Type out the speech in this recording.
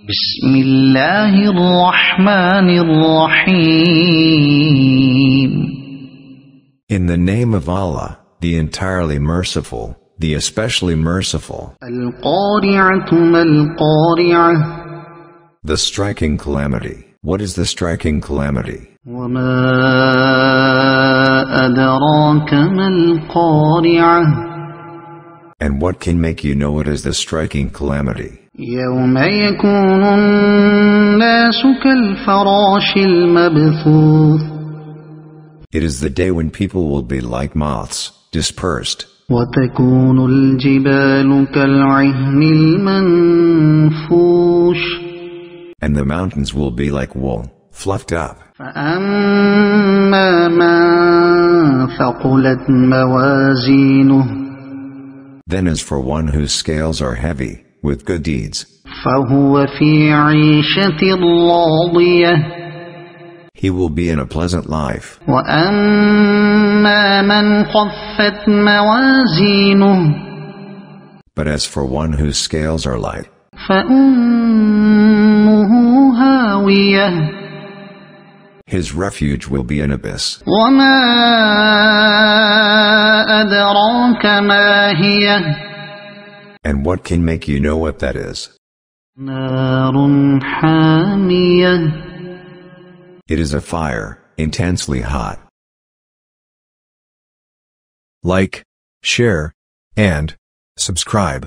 بسم الله الرحمن الرحيم. In the name of Allah, the entirely merciful, the especially merciful. القارعة ما القارعة. The striking calamity. What is the striking calamity? وما أدراك ما القارعة. And what can make you know what is the striking calamity? يوم يكون الناس كالفراش المبثوث. It is the day when people will be like moths, dispersed. وتكون الجبال كالعهن المنفوش. And the mountains will be like wool, fluffed up. فأما من ثقلت موازينه. Then as for one whose scales are heavy, with good deeds, فهو في عيشة راضية. he will be in a pleasant life. وأما من خفت موازينه. But as for one whose scales are light, فأمه هاوية. his refuge will be an abyss. وما أدراك ما هي. And what can make you know what that is? نار حامية. It is a fire, intensely hot. Like, share, and subscribe.